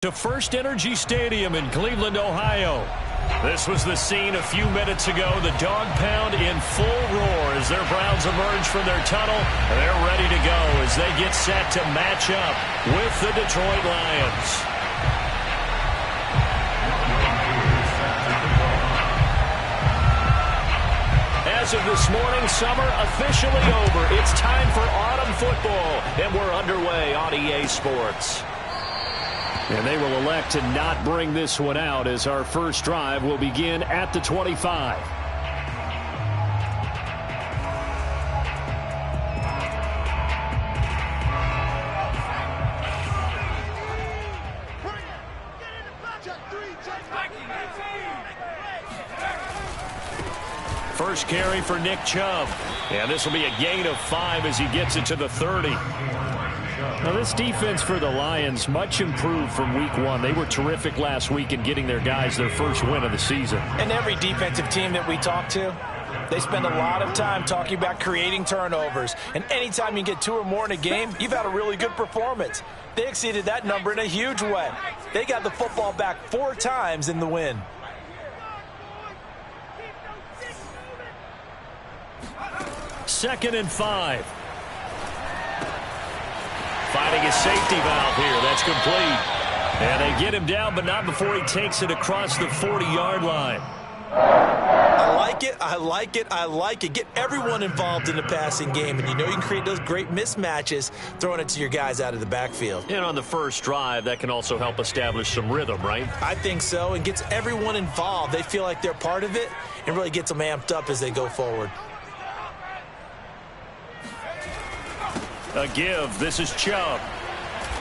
To First Energy Stadium in Cleveland, Ohio. This was the scene a few minutes ago. The dog pound in full roar as their Browns emerge from their tunnel. They're ready to go as they get set to match up with the Detroit Lions. As of this morning, summer officially over. It's time for autumn football, and we're underway on EA Sports. And they will elect to not bring this one out as our first drive will begin at the 25. First carry for Nick Chubb. And this will be a gain of 5 as he gets it to the 30. Now, this defense for the Lions, much improved from week 1. They were terrific last week in getting their guys their first win of the season. And every defensive team that we talk to, they spend a lot of time talking about creating turnovers. And anytime you get 2 or more in a game, you've had a really good performance. They exceeded that number in a huge way. They got the football back 4 times in the win. Second and 5. Finding his safety valve here. That's complete. And they get him down, but not before he takes it across the 40-yard line. I like it. I like it. I like it. Get everyone involved in the passing game. And you know you can create those great mismatches throwing it to your guys out of the backfield. And on the first drive, that can also help establish some rhythm, right? I think so. And gets everyone involved. They feel like they're part of it and really gets them amped up as they go forward. A give. This is Chubb.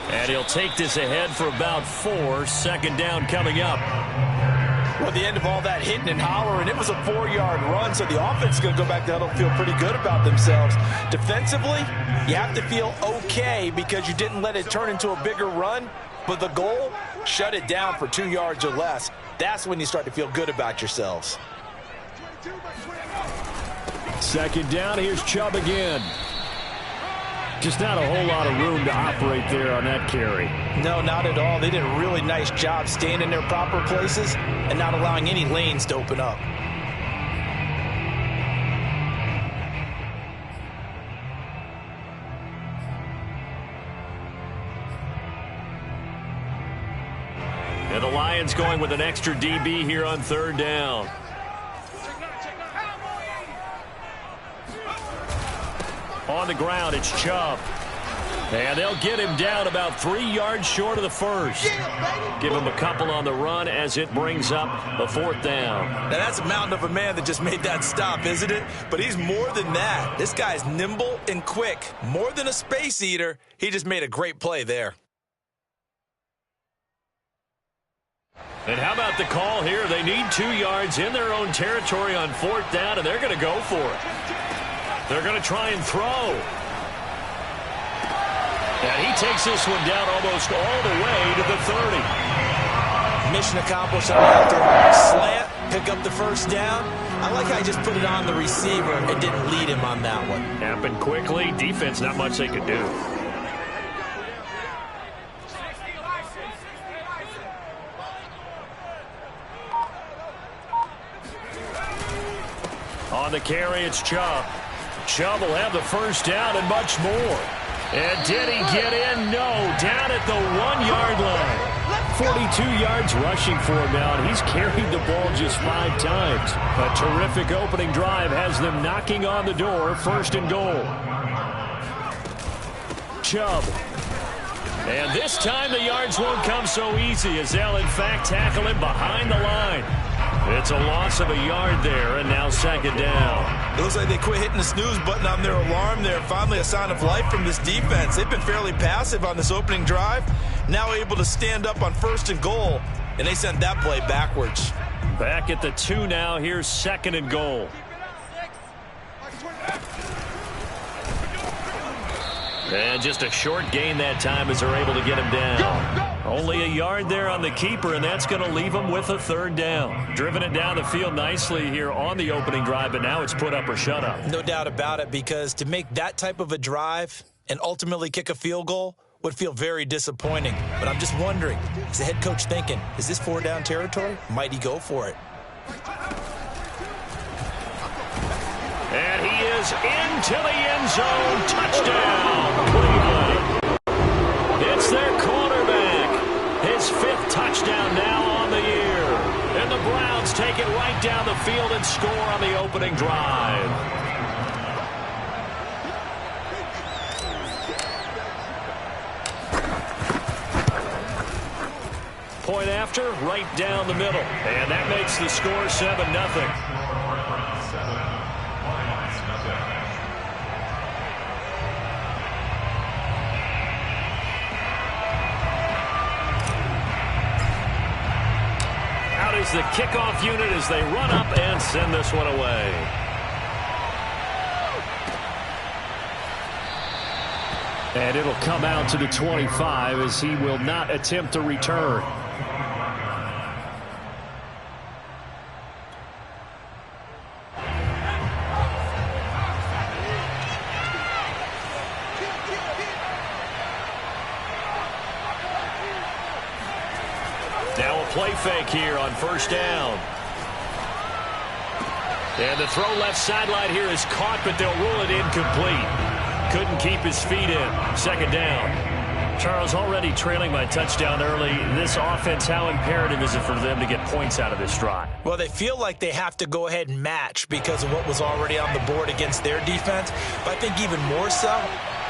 And he'll take this ahead for about 4. Second down coming up. Well, the end of all that hitting and hollering, it was a 4-yard run, so the offense is going to go back down and feel pretty good about themselves. Defensively, you have to feel okay because you didn't let it turn into a bigger run, but the goal, shut it down for 2 yards or less. That's when you start to feel good about yourselves. Second down, here's Chubb again. Just not a whole lot of room to operate there on that carry. No, not at all. They did a really nice job staying in their proper places and not allowing any lanes to open up. And the Lions going with an extra DB here on third down. On the ground, it's Chubb. And they'll get him down about 3 yards short of the first. Give him a couple on the run as it brings up a 4th down. Now, that's a mountain of a man that just made that stop, isn't it? But he's more than that. This guy's nimble and quick. More than a space eater, he just made a great play there. And how about the call here? They need 2 yards in their own territory on 4th down, and they're going to go for it. They're going to try and throw. And he takes this one down almost all the way to the 30. Mission accomplished on after slant, pick up the first down. I like how he just put it on the receiver and didn't lead him on that one. Happened quickly. Defense, not much they could do. On the carry, it's Chubb. Chubb will have the first down and much more. And did he get in? No. Down at the 1-yard line. 42 yards rushing for him now, and he's carried the ball just 5 times. A terrific opening drive has them knocking on the door. 1st and goal. Chubb. And this time the yards won't come so easy as they'll, in fact, tackle him behind the line. It's a loss of a yard there, and now 2nd down. It looks like they quit hitting the snooze button on their alarm there. Finally a sign of life from this defense. They've been fairly passive on this opening drive. Now able to stand up on 1st and goal, and they sent that play backwards. Back at the 2 now. Here's 2nd and goal. And just a short gain that time as they're able to get him down. Only a yard there on the keeper, and that's going to leave him with a 3rd down. Driven it down the field nicely here on the opening drive, but now it's put up or shut up. No doubt about it, because to make that type of a drive and ultimately kick a field goal, would feel very disappointing. But I'm just wondering, is the head coach thinking, is this 4-down territory? Might he go for it? And he is into the end zone. Touchdown, Cleveland. It's their quarterback. His 5th touchdown now on the year. And the Browns take it right down the field and score on the opening drive. Point after, right down the middle. And that makes the score 7-0. Is the kickoff unit as they run up and send this one away. And it'll come out to the 25 as he will not attempt to return. Now a play fake here on first down. And the throw left sideline here is caught, but they'll rule it incomplete. Couldn't keep his feet in. Second down. Charles, already trailing by touchdown early. This offense, how imperative is it for them to get points out of this drive? Well, they feel like they have to go ahead and match because of what was already on the board against their defense. But I think even more so,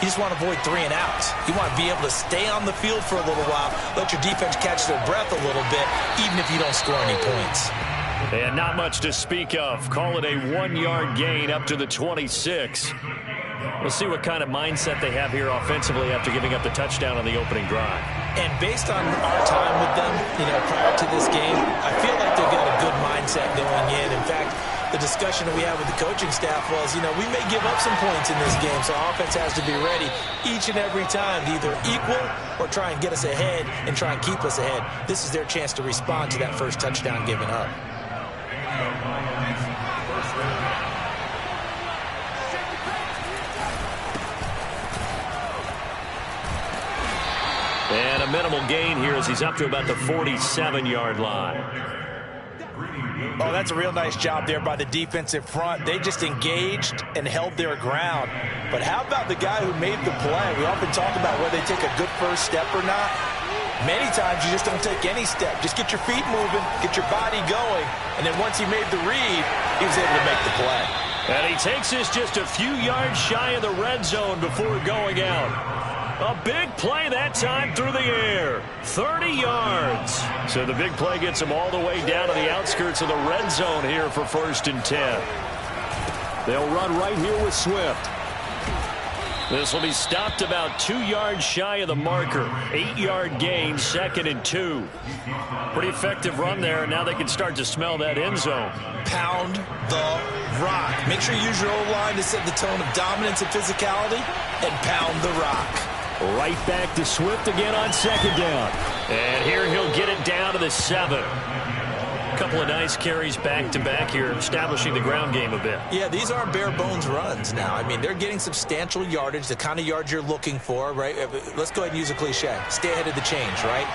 you just want to avoid 3 and outs. You want to be able to stay on the field for a little while, let your defense catch their breath a little bit, even if you don't score any points. And not much to speak of. Call it a 1-yard gain up to the 26. We'll see what kind of mindset they have here offensively after giving up the touchdown on the opening drive. And based on our time with them, prior to this game, I feel like they've got a good mindset going in. In fact, the discussion that we had with the coaching staff was, we may give up some points in this game, so offense has to be ready each and every time to either equal or try and get us ahead and try and keep us ahead. This is their chance to respond to that first touchdown given up. And a minimal gain here as he's up to about the 47-yard line. Oh, that's a real nice job there by the defensive front. They just engaged and held their ground. But how about the guy who made the play? We often talk about whether they take a good first step or not. Many times you just don't take any step. Just get your feet moving, get your body going, and then once he made the read, he was able to make the play. And he takes this just a few yards shy of the red zone before going out. A big play that time through the air. 30 yards. So the big play gets him all the way down to the outskirts of the red zone here for 1st and 10. They'll run right here with Swift. This will be stopped about 2 yards shy of the marker. 8-yard gain, 2nd and 2. Pretty effective run there, and now they can start to smell that end zone. Pound the rock. Make sure you use your O-line to set the tone of dominance and physicality, and pound the rock. Right back to Swift again on 2nd down. And here he'll get it down to the 7. A couple of nice carries back-to-back here, establishing the ground game a bit. Yeah, these aren't bare-bones runs now. I mean, they're getting substantial yardage, the kind of yards you're looking for, right? Let's go ahead and use a cliche. Stay ahead of the change, right?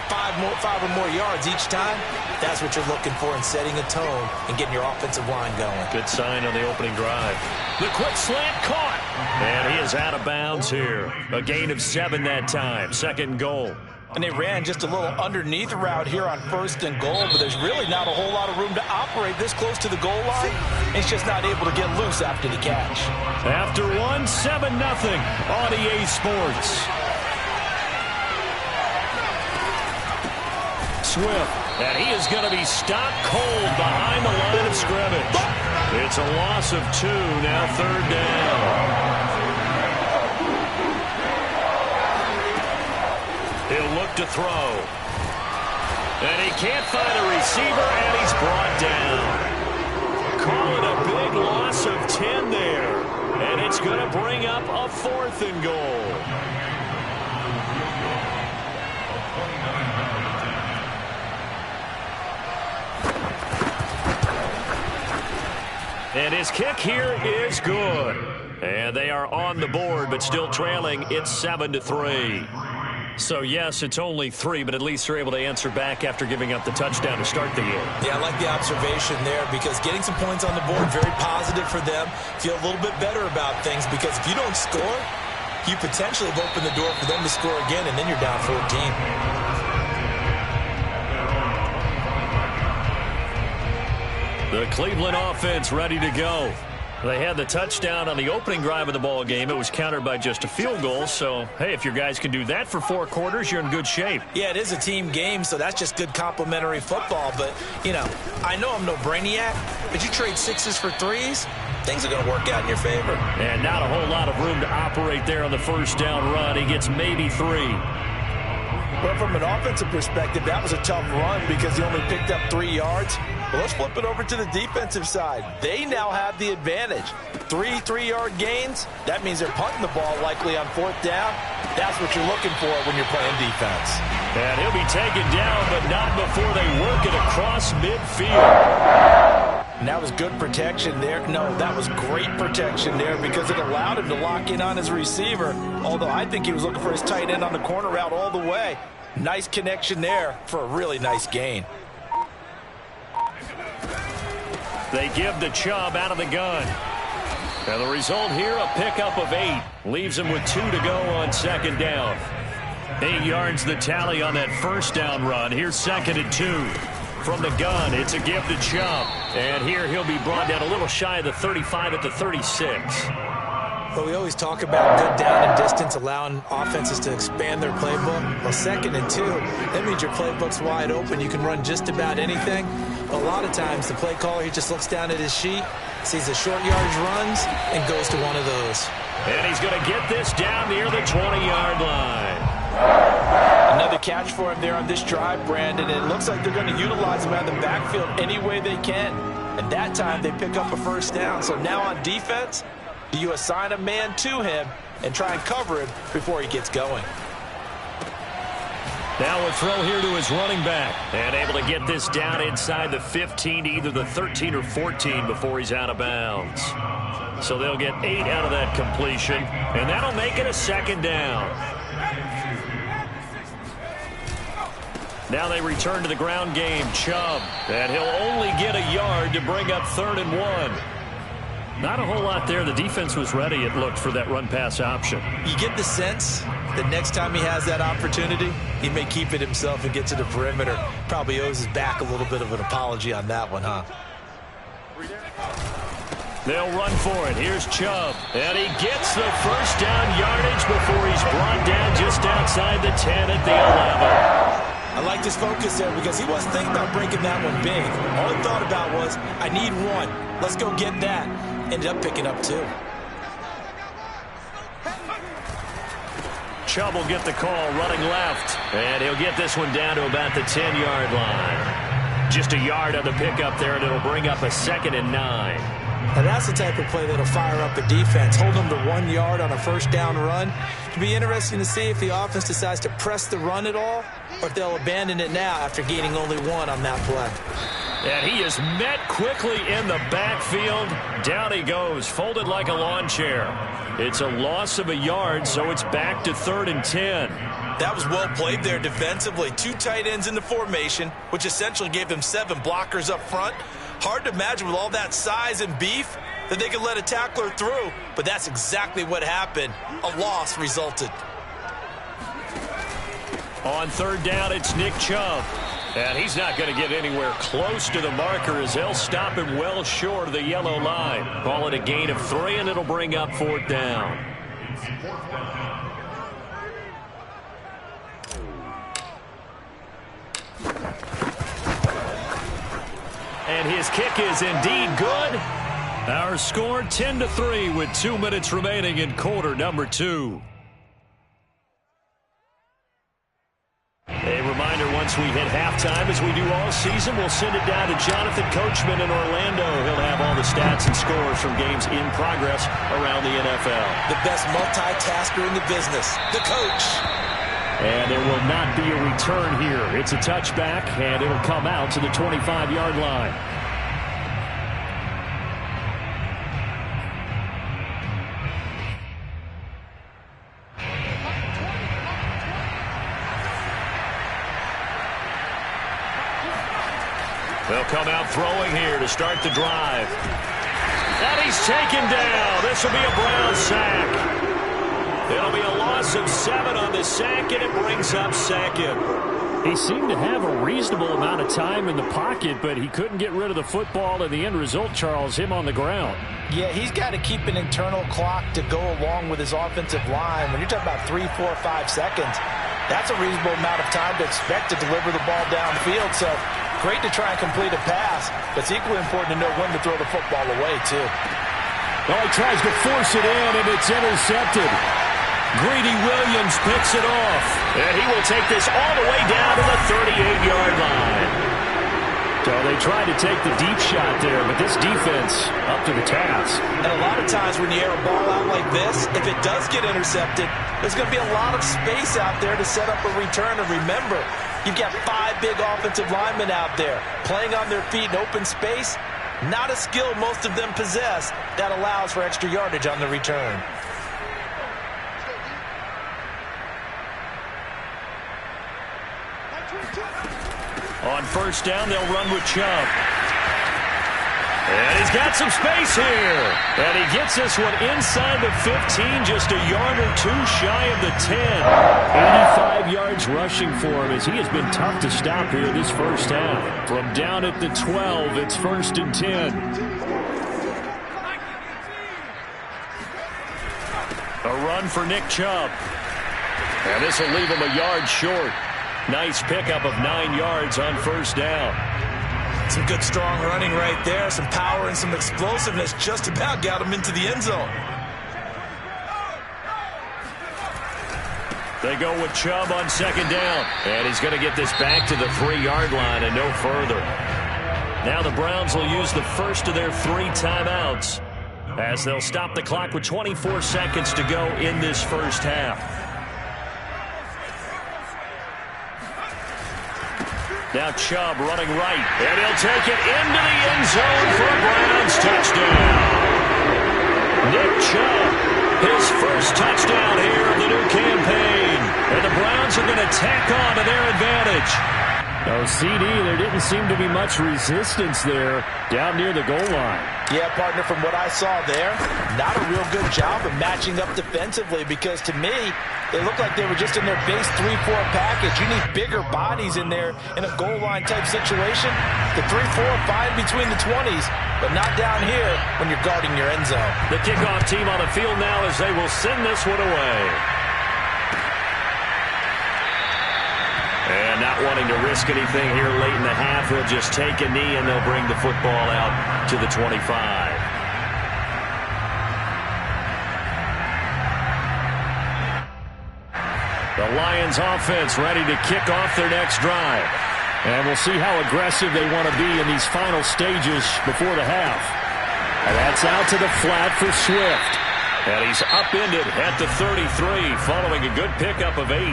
5 or more yards each time, that's what you're looking for in setting a tone and getting your offensive line going. Good sign on the opening drive. The quick slant caught. And he is out of bounds here. A gain of 7 that time. 2nd goal. And they ran just a little underneath route here on 1st and goal, but there's really not a whole lot of room to operate this close to the goal line. It's just not able to get loose after the catch. After 1, 7-0 on EA Sports. Swift, and he is going to be stopped cold behind the line of scrimmage. It's a loss of 2, now 3rd down. He'll look to throw. And he can't find a receiver, and he's brought down. Call it a big loss of 10 there. And it's going to bring up a 4th and goal. And his kick here is good. And they are on the board, but still trailing. It's 7-3. So, yes, it's only 3, but at least they're able to answer back after giving up the touchdown to start the game. Yeah, I like the observation there because getting some points on the board, very positive for them. Feel a little bit better about things because if you don't score, you potentially have opened the door for them to score again, and then you're down 14. The Cleveland offense ready to go. They had the touchdown on the opening drive of the ball game. It was countered by just a field goal. So, hey, if your guys can do that for 4 quarters, you're in good shape. Yeah, it is a team game, so that's just good complimentary football. But, you know, I know I'm no brainiac, but you trade 6s for 3s, things are going to work out in your favor. And not a whole lot of room to operate there on the first down run. He gets maybe 3. But from an offensive perspective, that was a tough run because he only picked up 3 yards. But let's flip it over to the defensive side. They now have the advantage. 3 3-yard gains. That means they're punting the ball likely on 4th down. That's what you're looking for when you're playing defense. And he'll be taken down, but not before they work it across midfield. And that was good protection there. No, that was great protection there because it allowed him to lock in on his receiver. Although I think he was looking for his tight end on the corner route all the way. Nice connection there for a really nice gain. They give the Chubb out of the gun. And the result here, a pickup of 8. Leaves him with 2 to go on 2nd down. 8 yards the tally on that first down run. Here's 2nd and 2. From the gun, it's a give to Chubb. And here he'll be brought down a little shy of the 35 at the 36. But we always talk about good down and distance, allowing offenses to expand their playbook. Well, 2nd and 2, that means your playbook's wide open. You can run just about anything. A lot of times, the play caller, he just looks down at his sheet, sees the short yardage runs, and goes to one of those. And he's going to get this down near the 20-yard line. Another catch for him there on this drive, Brandon. And it looks like they're going to utilize him out of the backfield any way they can. And that time, they pick up a first down. So now on defense, you assign a man to him and try and cover him before he gets going. Now a throw here to his running back. And able to get this down inside the 15 to either the 13 or 14 before he's out of bounds. So they'll get 8 out of that completion. And that'll make it a 2nd down. Now they return to the ground game. Chubb. And he'll only get a yard to bring up 3rd and 1. Not a whole lot there. The defense was ready, it looked, for that run-pass option. You get the sense that next time he has that opportunity, he may keep it himself and get to the perimeter. Probably owes his back a little bit of an apology on that one, huh? They'll run for it. Here's Chubb. And he gets the first down yardage before he's brought down just outside the 10 at the 11. I like this focus there because he wasn't thinking about breaking that one big. All he thought about was, I need 1. Let's go get that. Ended up picking up 2. Chubb will get the call running left. And he'll get this one down to about the 10-yard line. Just a yard on the pickup there, and it'll bring up a 2nd and 9. Now that's the type of play that'll fire up a defense. Hold them to 1 yard on a first down run. It'll be interesting to see if the offense decides to press the run at all or if they'll abandon it now after gaining only 1 on that play. And he is met quickly in the backfield. Down he goes, folded like a lawn chair. It's a loss of a yard, so it's back to 3rd and 10. That was well played there defensively. 2 tight ends in the formation, which essentially gave them 7 blockers up front. Hard to imagine with all that size and beef that they could let a tackler through, but that's exactly what happened. A loss resulted. On 3rd down, it's Nick Chubb. And he's not going to get anywhere close to the marker as they'll stop him well short of the yellow line. Call it a gain of 3, and it'll bring up 4th down. And his kick is indeed good. Our score 10-3 with 2 minutes remaining in quarter number 2. A reminder, once we hit halftime, as we do all season, we'll send it down to Jonathan Coachman in Orlando. He'll have all the stats and scores from games in progress around the NFL. The best multitasker in the business, the coach. And there will not be a return here. It's a touchback, and it'll come out to the 25-yard line. They'll come out throwing here to start the drive. And he's taken down. This will be a Brown sack. It'll be a loss of 7 on the sack, and it brings up second. He seemed to have a reasonable amount of time in the pocket, but he couldn't get rid of the football, and the end result, Charles, him on the ground. Yeah, he's got to keep an internal clock to go along with his offensive line. When you're talking about 3, 4, 5 seconds, that's a reasonable amount of time to expect to deliver the ball downfield. So great to try and complete a pass, but it's equally important to know when to throw the football away, too. Well, he tries to force it in, and it's intercepted. Greedy Williams picks it off, and he will take this all the way down to the 38-yard line. So they tried to take the deep shot there, but this defense up to the task. And a lot of times when you air a ball out like this, if it does get intercepted, there's going to be a lot of space out there to set up a return. And remember, you've got 5 big offensive linemen out there playing on their feet in open space. Not a skill most of them possess that allows for extra yardage on the return. On first down, they'll run with Chubb. And he's got some space here. And he gets this one inside the 15, just a yard or 2 shy of the 10. 85 yards rushing for him as he has been tough to stop here this first half. From down at the 12, it's 1st and 10. A run for Nick Chubb. And this will leave him a yard short. Nice pickup of 9 yards on first down. Some good strong running right there. Some power and some explosiveness just about got him into the end zone. They go with Chubb on second down. And he's going to get this back to the 3-yard line and no further. Now the Browns will use the first of their 3 timeouts as they'll stop the clock with 24 seconds to go in this first half. Now Chubb running right, and he'll take it into the end zone for a Browns touchdown. Nick Chubb, his first touchdown here of the new campaign. And the Browns are going to tack on to their advantage. Oh, CD, there didn't seem to be much resistance there down near the goal line. Yeah, partner, from what I saw there, not a real good job of matching up defensively because to me, they looked like they were just in their base 3-4 package. You need bigger bodies in there in a goal line type situation. The 3-4 fine between the 20s, but not down here when you're guarding your end zone. The kickoff team on the field now as they will send this one away. And not wanting to risk anything here late in the half, they'll just take a knee and they'll bring the football out to the 25. The Lions offense ready to kick off their next drive. And we'll see how aggressive they want to be in these final stages before the half. And that's out to the flat for Swift. And he's upended at the 33 following a good pickup of 8.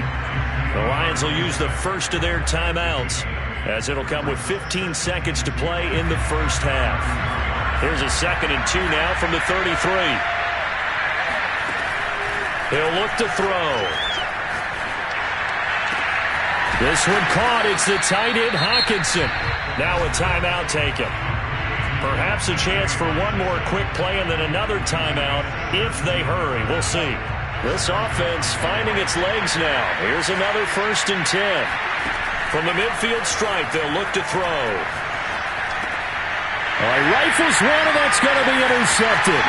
The Lions will use the first of their timeouts as it'll come with 15 seconds to play in the first half. Here's a 2nd and 2 now from the 33. He'll look to throw. This one caught. It's the tight end Hawkinson. Now a timeout taken. Perhaps a chance for one more quick play and then another timeout if they hurry. We'll see. This offense finding its legs now. Here's another 1st and 10. From the midfield stripe, they'll look to throw. Rifles one, and that's going to be intercepted.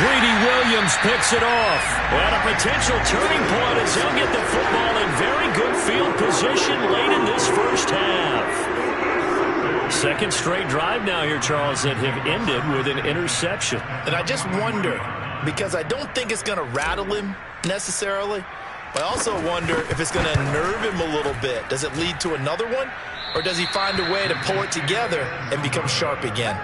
Greedy Williams picks it off. And a potential turning point as he'll get the football in very good field position late in this first half. Second straight drive now here, Charles, that have ended with an interception. And I just wonder, because I don't think it's going to rattle him necessarily, but I also wonder if it's going to unnerve him a little bit. Does it lead to another one, or does he find a way to pull it together and become sharp again?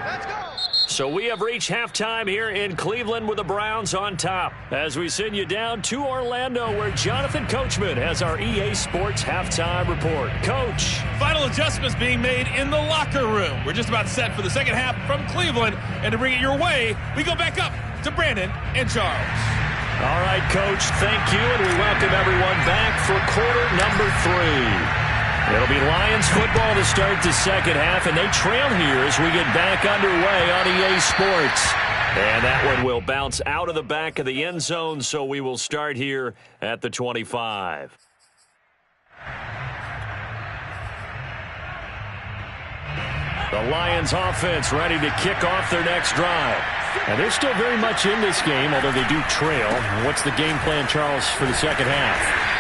So we have reached halftime here in Cleveland with the Browns on top as we send you down to Orlando where Jonathan Coachman has our EA Sports halftime report. Coach. Final adjustments being made in the locker room. We're just about set for the second half from Cleveland. And to bring it your way, we go back up to Brandon and Charles. All right, Coach, thank you. And we welcome everyone back for quarter number 3. It'll be Lions football to start the second half, and they trail here as we get back underway on EA Sports. And that one will bounce out of the back of the end zone, so we will start here at the 25. The Lions offense ready to kick off their next drive. And they're still very much in this game, although they do trail. What's the game plan, Charles, for the second half?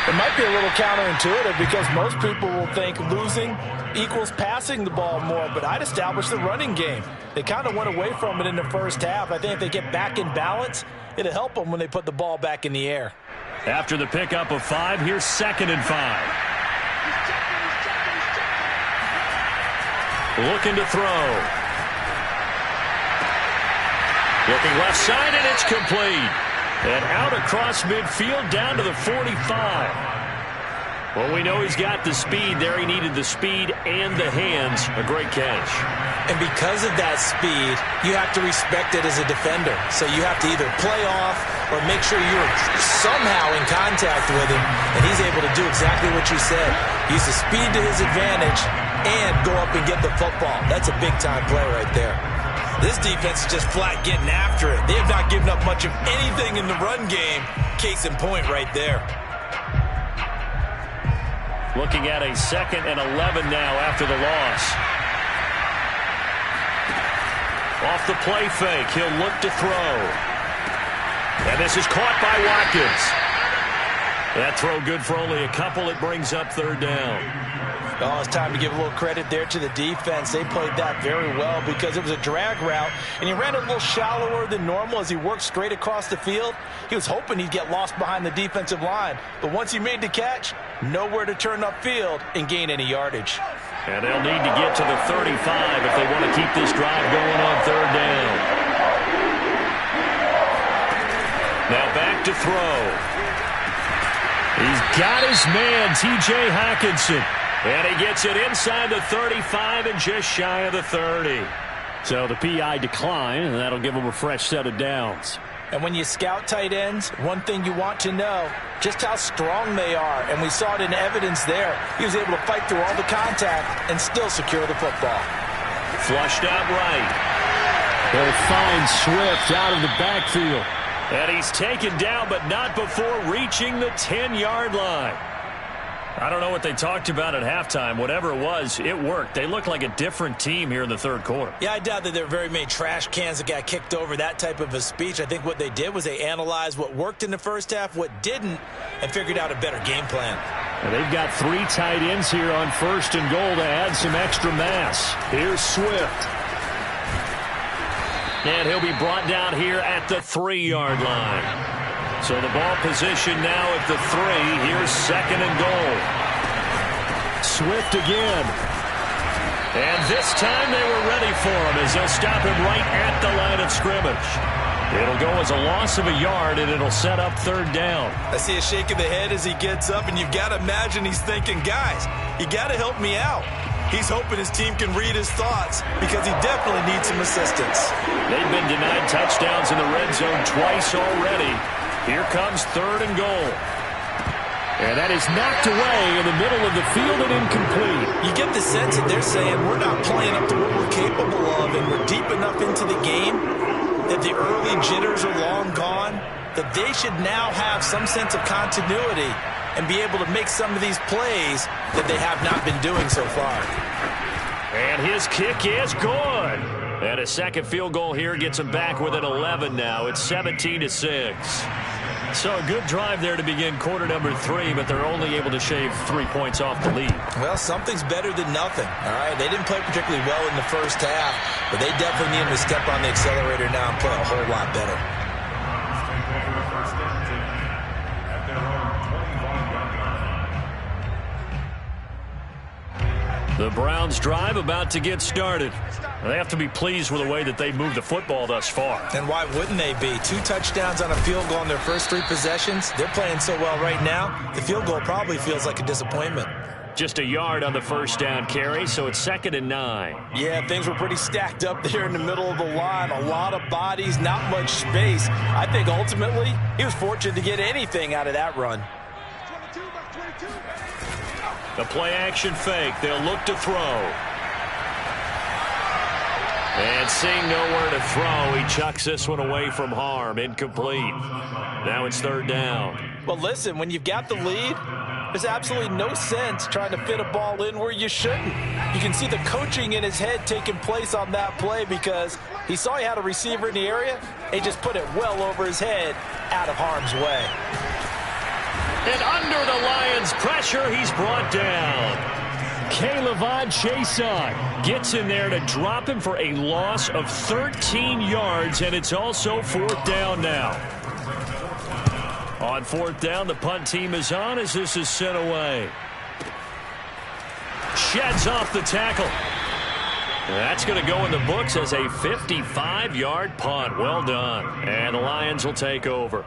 It might be a little counterintuitive because most people will think losing equals passing the ball more, but I'd establish the running game. They kind of went away from it in the first half. I think if they get back in balance, it'll help them when they put the ball back in the air. After the pickup of 5, here's 2nd and 5. Looking to throw. Looking left side, and it's complete. And out across midfield, down to the 45. Well, we know he's got the speed there. He needed the speed and the hands. A great catch. And because of that speed, you have to respect it as a defender. So you have to either play off or make sure you're somehow in contact with him, and he's able to do exactly what you said. Use the speed to his advantage and go up and get the football. That's a big-time play right there. This defense is just flat getting after it. They have not given up much of anything in the run game. Case in point right there. Looking at a 2nd and 11 now after the loss. Off the play fake, he'll look to throw. And this is caught by Watkins. That throw good for only a couple. It brings up 3rd down. Oh, it's time to give a little credit there to the defense. They played that very well because it was a drag route, and he ran a little shallower than normal as he worked straight across the field. He was hoping he'd get lost behind the defensive line, but once he made the catch, nowhere to turn upfield and gain any yardage. And they'll need to get to the 35 if they want to keep this drive going on 3rd down. Now back to throw. He's got his man, T.J. Hockenson. And he gets it inside the 35 and just shy of the 30. So the PI decline, and that'll give him a fresh set of downs. And when you scout tight ends, one thing you want to know, just how strong they are. And we saw it in evidence there. He was able to fight through all the contact and still secure the football. Flushed out right. They'll find Swift out of the backfield. And he's taken down, but not before reaching the 10-yard line. I don't know what they talked about at halftime. Whatever it was, it worked. They look like a different team here in the 3rd quarter. Yeah, I doubt that there were very many trash cans that got kicked over, that type of a speech. I think what they did was they analyzed what worked in the first half, what didn't, and figured out a better game plan. And they've got 3 tight ends here on 1st and goal to add some extra mass. Here's Swift. And he'll be brought down here at the 3-yard line. So the ball position now at the 3. Here's 2nd and goal. Swift again. And this time they were ready for him as they'll stop him right at the line of scrimmage. It'll go as a loss of a yard, and it'll set up 3rd down. I see a shake of the head as he gets up, and you've got to imagine he's thinking, guys, you got to help me out. He's hoping his team can read his thoughts because he definitely needs some assistance. They've been denied touchdowns in the red zone twice already. Here comes 3rd and goal. And that is knocked away in the middle of the field and incomplete. You get the sense that they're saying we're not playing up to what we're capable of, and we're deep enough into the game that the early jitters are long gone, that they should now have some sense of continuity and be able to make some of these plays that they have not been doing so far. And his kick is good. And a 2nd field goal here gets him back within 11 now. It's 17-6. So a good drive there to begin quarter number 3, but they're only able to shave 3 points off the lead. Well, something's better than nothing, all right? They didn't play particularly well in the first half, but they definitely need to step on the accelerator now and play a whole lot better. The Browns drive about to get started. They have to be pleased with the way that they've moved the football thus far. And why wouldn't they be? 2 touchdowns on a field goal in their first 3 possessions. They're playing so well right now, the field goal probably feels like a disappointment. Just a yard on the first down carry, so it's 2nd and 9. Yeah, things were pretty stacked up there in the middle of the line. A lot of bodies, not much space. I think ultimately he was fortunate to get anything out of that run. The play-action fake. They'll look to throw. And seeing nowhere to throw, he chucks this one away from harm. Incomplete. Now it's third down. Well, listen, when you've got the lead, there's absolutely no sense trying to fit a ball in where you shouldn't. You can see the coaching in his head taking place on that play because he saw he had a receiver in the area and just put it well over his head out of harm's way. And under the Lions' pressure, he's brought down. K'Lavon Chason gets in there to drop him for a loss of 13 yards, and it's also fourth down now. On fourth down, the punt team is on as this is sent away. Sheds off the tackle. That's going to go in the books as a 55-yard punt. Well done. And the Lions will take over.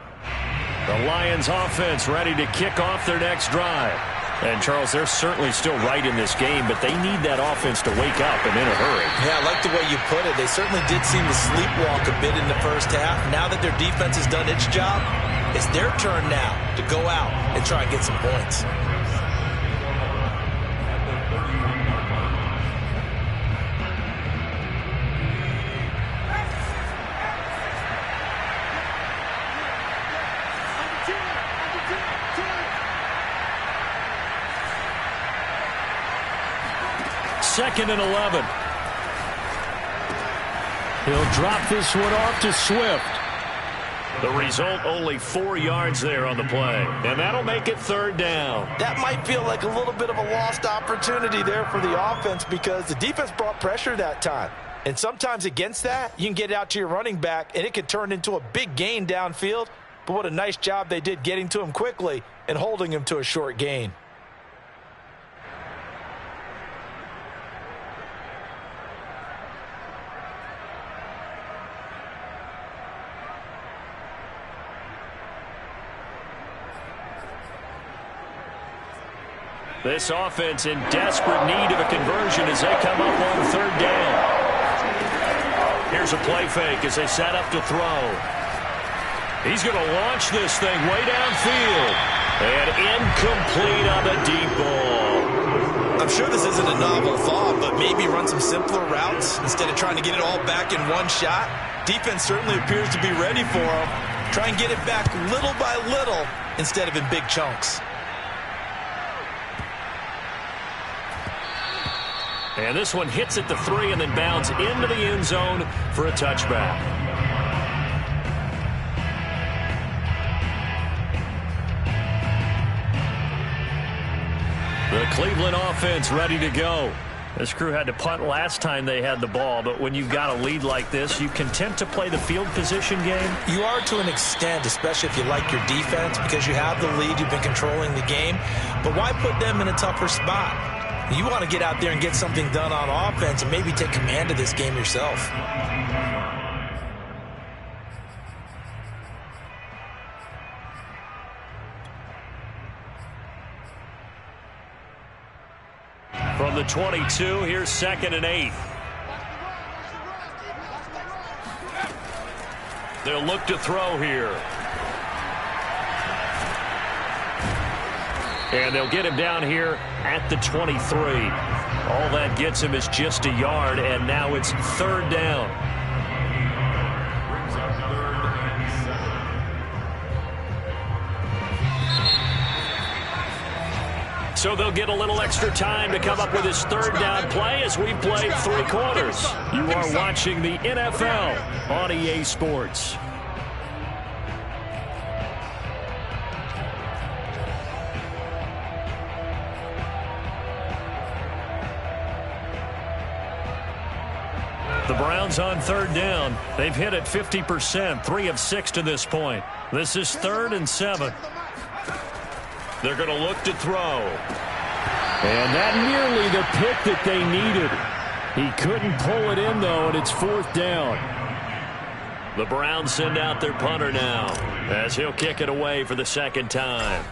The Lions offense ready to kick off their next drive. And, Charles, they're certainly still right in this game, but they need that offense to wake up and in a hurry. Yeah, I like the way you put it. They certainly did seem to sleepwalk a bit in the first half. Now that their defense has done its job, it's their turn now to go out and try and get some points. Second and 11. He'll drop this one off to Swift. The result, only 4 yards there on the play. And that'll make it third down. That might feel like a little bit of a lost opportunity there for the offense because the defense brought pressure that time. And sometimes against that, you can get out to your running back, and it could turn into a big gain downfield. But what a nice job they did getting to him quickly and holding him to a short gain. This offense in desperate need of a conversion as they come up on third down. Here's a play fake as they set up to throw. He's going to launch this thing way downfield. And incomplete on the deep ball. I'm sure this isn't a novel thought, but maybe run some simpler routes instead of trying to get it all back in one shot. Defense certainly appears to be ready for him. Try and get it back little by little instead of in big chunks. And this one hits at the 3 and then bounds into the end zone for a touchback. The Cleveland offense ready to go. This crew had to punt last time they had the ball, but when you've got a lead like this, you content to play the field position game? You are to an extent, especially if you like your defense, because you have the lead, you've been controlling the game. But why put them in a tougher spot? You want to get out there and get something done on offense and maybe take command of this game yourself. From the 22, here's 2nd and 8. They'll look to throw here. And they'll get him down here at the 23. All that gets him is just a yard, and now it's third down. So they'll get a little extra time to come up with his third down play as we play 3 quarters. You are watching the NFL on EA Sports. The Browns on third down. They've hit it 50%, 3 of 6 to this point. This is 3rd and 7. They're going to look to throw. And that nearly the pick that they needed. He couldn't pull it in, though, and it's 4th down. The Browns send out their punter now as he'll kick it away for the 2nd time.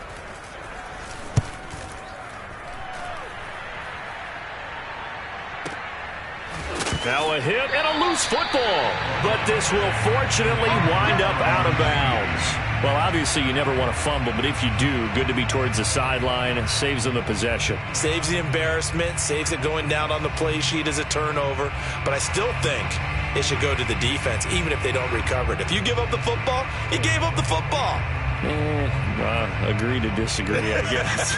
Now a hit and a loose football. But this will fortunately wind up out of bounds. Well, obviously you never want to fumble, but if you do, good to be towards the sideline. It saves them the possession. Saves the embarrassment, saves it going down on the play sheet as a turnover. But I still think it should go to the defense, even if they don't recover it. If you give up the football, you gave up the football. Agree to disagree, I guess.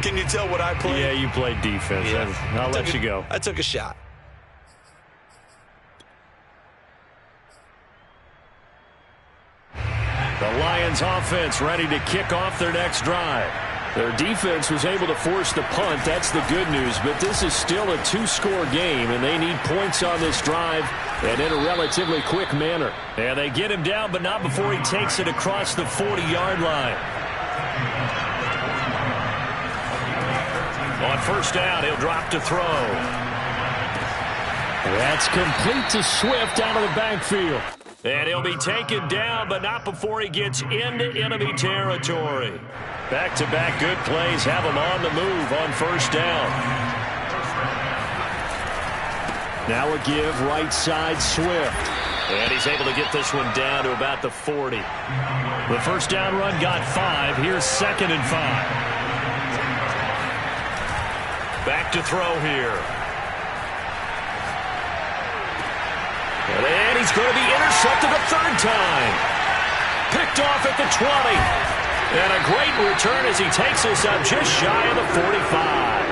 Can you tell what I played? Yeah, you played defense. Yeah. I'll let you go. I took a shot. The Lions offense ready to kick off their next drive. Their defense was able to force the punt. That's the good news. But this is still a two-score game, and they need points on this drive and in a relatively quick manner. And they get him down, but not before he takes it across the 40-yard line. On first down, he'll drop to throw. That's complete to Swift out of the backfield. And he'll be taken down, but not before he gets into enemy territory. Back-to-back good plays have him on the move on first down. Now a give right side Swift. And he's able to get this one down to about the 40. The first down run got 5. Here's 2nd and 5. Back to throw here. And he's going to be intercepted a third time. Picked off at the 20. And a great return as he takes us up just shy of the 45.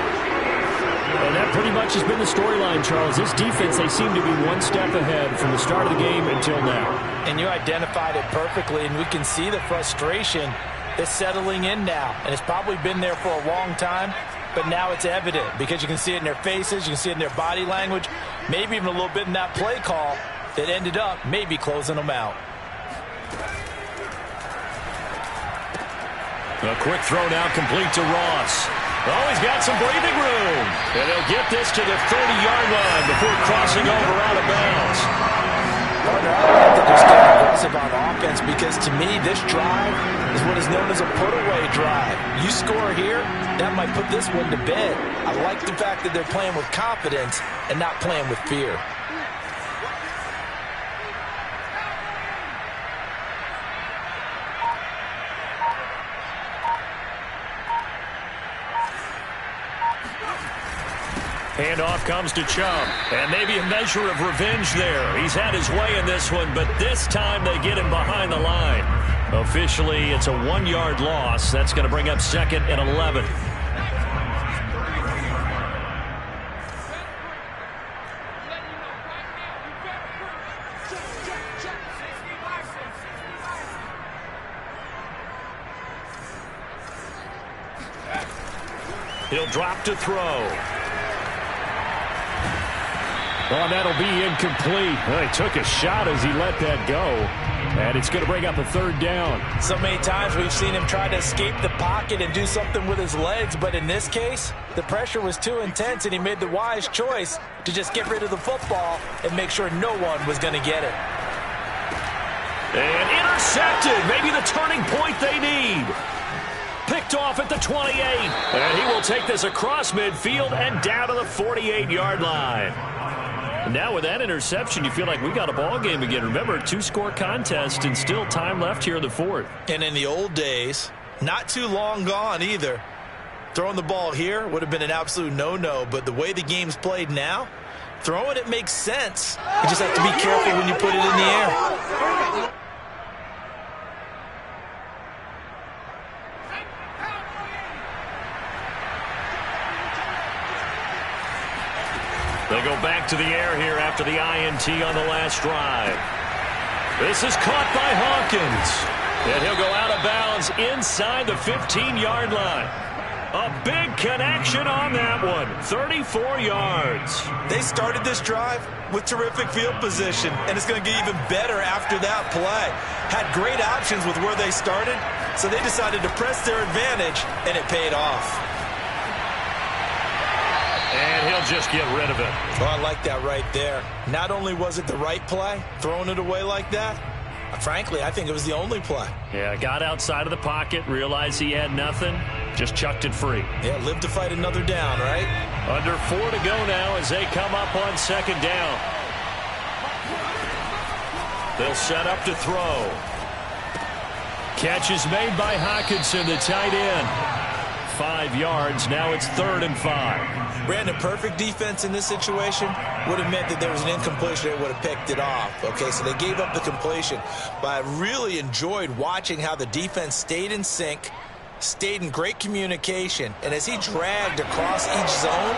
And that pretty much has been the storyline, Charles. This defense, they seem to be one step ahead from the start of the game until now. And you identified it perfectly, and we can see the frustration is settling in now. And it's probably been there for a long time, but now it's evident because you can see it in their faces, you can see it in their body language, maybe even a little bit in that play call that ended up maybe closing them out. A quick throw now complete to Ross. Oh, he's got some breathing room. And he'll get this to the 30-yard line before crossing over out of bounds. Partner, I like that they're staying aggressive on offense because to me this drive is what is known as a put-away drive. You score here, that might put this one to bed. I like the fact that they're playing with confidence and not playing with fear. Handoff comes to Chubb, and maybe a measure of revenge there. He's had his way in this one, but this time they get him behind the line. Officially, it's a 1-yard loss. That's going to bring up 2nd and 11. He'll drop to throw. Well, that'll be incomplete. Well, he took a shot as he let that go. And it's going to bring up a 3rd down. So many times we've seen him try to escape the pocket and do something with his legs. But in this case, the pressure was too intense, and he made the wise choice to just get rid of the football and make sure no one was going to get it. And intercepted. Maybe the turning point they need. Picked off at the 28. And he will take this across midfield and down to the 48-yard line. Now with that interception, you feel like we got a ball game again. Remember, 2-score contest and still time left here in the 4th. And in the old days, not too long gone either, throwing the ball here would have been an absolute no-no. But the way the game's played now, throwing it makes sense. You just have to be careful when you put it in the air. They go back to the air here after the INT on the last drive. This is caught by Hawkins. And he'll go out of bounds inside the 15-yard line. A big connection on that one. 34 yards. They started this drive with terrific field position, and it's going to get even better after that play. Had great options with where they started, so they decided to press their advantage, and it paid off. And he'll just get rid of it. Well, I like that right there. Not only was it the right play, throwing it away like that, frankly, I think it was the only play. Yeah, got outside of the pocket, realized he had nothing, just chucked it free. Yeah, live to fight another down, right? Under 4 to go now as they come up on 2nd down. They'll set up to throw. Catch is made by Hockenson, the tight end. 5 yards. Now it's 3rd and 5. Brandon, perfect defense in this situation would have meant that there was an incompletion. They would have picked it off. Okay, so they gave up the completion. But I really enjoyed watching how the defense stayed in sync, stayed in great communication, and as he dragged across each zone,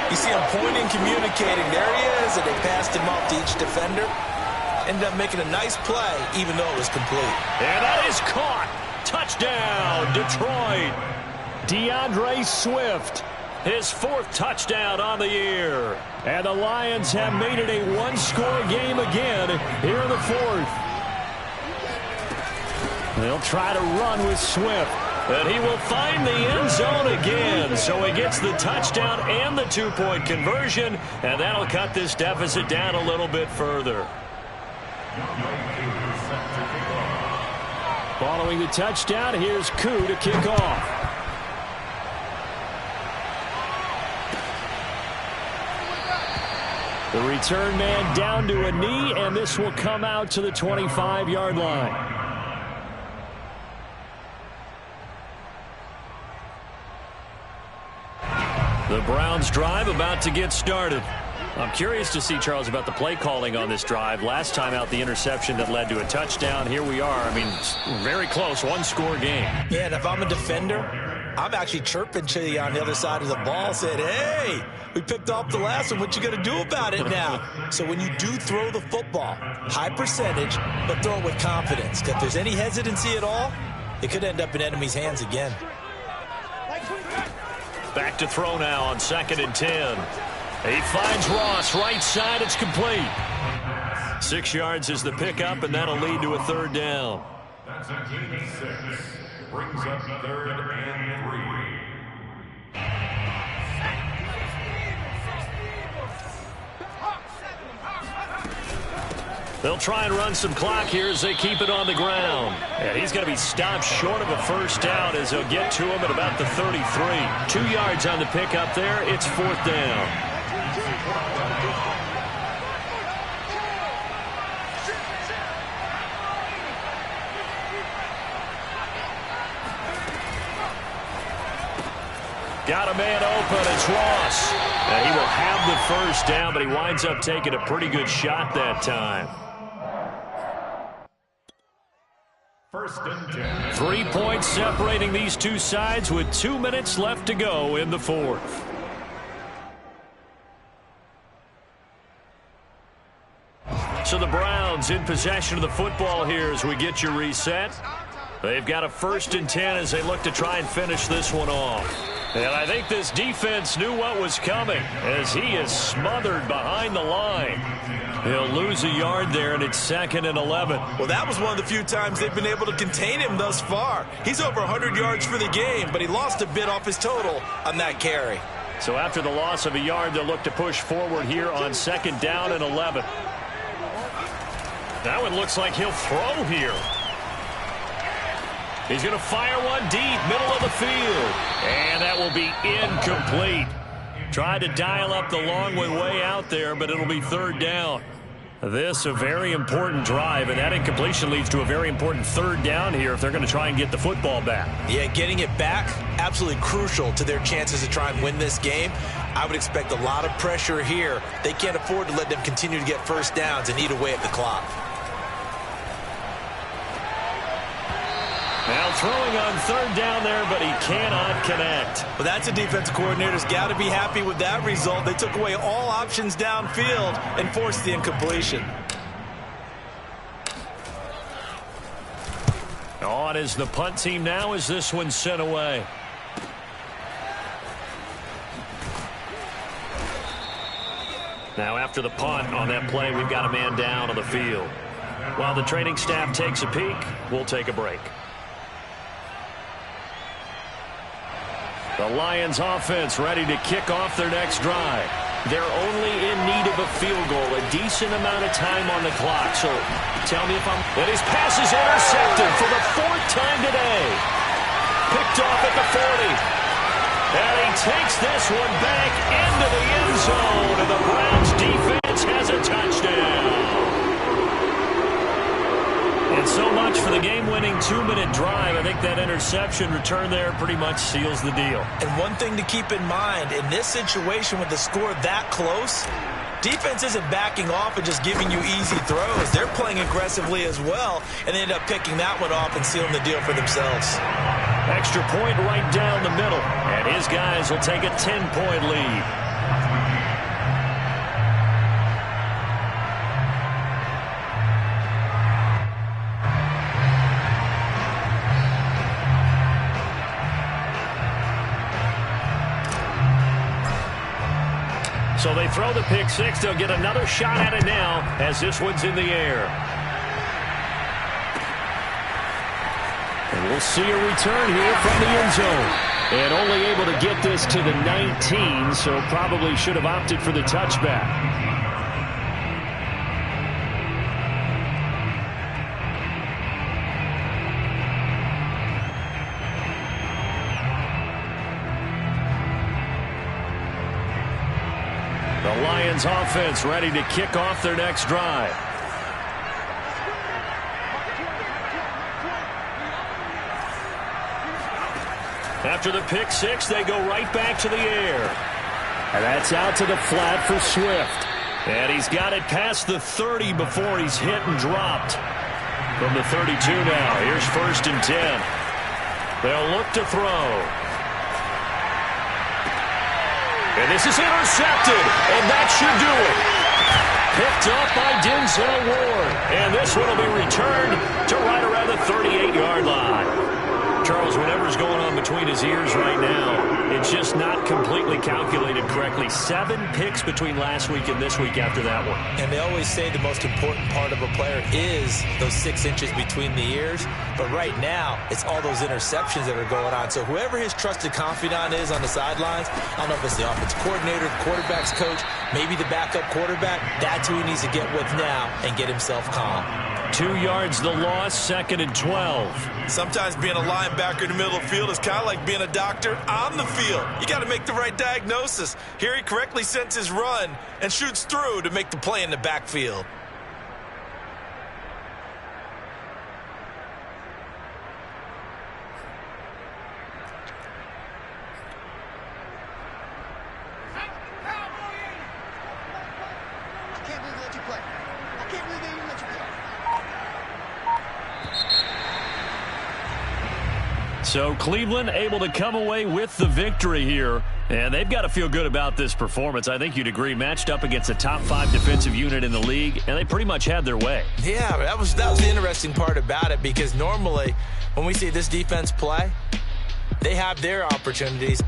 you see him pointing, communicating. There he is, and they passed him off to each defender. Ended up making a nice play, even though it was complete. And that is caught. Touchdown, Detroit. DeAndre Swift, his 4th touchdown on the year. And the Lions have made it a 1-score game again here in the 4th. They'll try to run with Swift. And he will find the end zone again. So he gets the touchdown and the 2-point conversion. And that'll cut this deficit down a little bit further. Following the touchdown, here's Koo to kick off. The return man down to a knee, and this will come out to the 25-yard line. The Browns drive about to get started. I'm curious to see, Charles, about the play calling on this drive. Last time out, the interception that led to a touchdown. Here we are. I mean, very close, 1-score game. Yeah, and if I'm a defender, I'm actually chirping to you on the other side of the ball, saying, hey, we picked off the last one. What you going to do about it now? So when you do throw the football, high percentage, but throw it with confidence. If there's any hesitancy at all, it could end up in enemy's hands again. Back to throw now on 2nd and 10. He finds Ross, right side, it's complete. 6 yards is the pickup, and that'll lead to a 3rd down. That's a gain of 6. Brings up 3rd and 3. They'll try and run some clock here as they keep it on the ground. And he's going to be stopped short of a 1st down as they'll get to him at about the 33. 2 yards on the pickup there. It's 4th down. Got a man open. It's Ross. And he will have the 1st down, but he winds up taking a pretty good shot that time. 1st and 10. 3 points separating these two sides with 2 minutes left to go in the 4th. So the Browns in possession of the football here as we get your reset. They've got a 1st and 10 as they look to try and finish this one off. And I think this defense knew what was coming as he is smothered behind the line. He'll lose a yard there, and it's 2nd and 11. Well, that was one of the few times they've been able to contain him thus far. He's over 100 yards for the game, but he lost a bit off his total on that carry. So after the loss of a yard, they'll look to push forward here on 2nd down and 11. That one looks like he'll throw here. He's going to fire one deep, middle of the field. And that will be incomplete. Tried to dial up the long one way out there, but it'll be 3rd down. This a very important drive, and that incompletion leads to a very important 3rd down here if they're going to try and get the football back. Yeah, getting it back, absolutely crucial to their chances to try and win this game. I would expect a lot of pressure here. They can't afford to let them continue to get 1st downs and eat away at the clock. Now throwing on 3rd down there, but he cannot connect. Well, that's a defensive coordinator's got to be happy with that result. They took away all options downfield and forced the incompletion. On is the punt team now as this one's sent away. Now after the punt on that play, we've got a man down on the field. While the training staff takes a peek, we'll take a break. The Lions offense ready to kick off their next drive. They're only in need of a field goal, a decent amount of time on the clock. So tell me if I'm... And his pass is intercepted for the 4th time today. Picked off at the 40. And he takes this one back into the end zone. And the Browns defense has a touchdown. And so much for the game-winning 2-minute drive. I think that interception return there pretty much seals the deal. And one thing to keep in mind, in this situation with the score that close, defense isn't backing off and just giving you easy throws. They're playing aggressively as well, and they end up picking that one off and sealing the deal for themselves. Extra point right down the middle, and his guys will take a 10-point lead. So they throw the pick six. They'll get another shot at it now as this one's in the air. And we'll see a return here from the end zone. And only able to get this to the 19, so probably should have opted for the touchback. The Lions offense ready to kick off their next drive. After the pick six, they go right back to the air. And that's out to the flat for Swift. And he's got it past the 30 before he's hit and dropped. From the 32 now, here's 1st and 10. They'll look to throw. And this is intercepted, and that should do it. Picked up by Denzel Ward. And this one will be returned to right around the 38-yard line. Charles, whatever's going on between his ears right now, it's just not completely calculated correctly. 7 picks between last week and this week after that one. And they always say the most important part of a player is those 6 inches between the ears. But right now, it's all those interceptions that are going on. So whoever his trusted confidant is on the sidelines, I don't know if it's the offensive coordinator, the quarterback's coach, maybe the backup quarterback, that's who he needs to get with now and get himself calm. 2 yards the loss, 2nd and 12. Sometimes being a linebacker in the middle of the field is kind of like being a doctor on the field. You got to make the right diagnosis. Here he correctly sends his run and shoots through to make the play in the backfield. So Cleveland able to come away with the victory here, and they've got to feel good about this performance. I think you'd agree, matched up against a top 5 defensive unit in the league, and they pretty much had their way. Yeah, that was the interesting part about it, because normally when we see this defense play, they have their opportunities.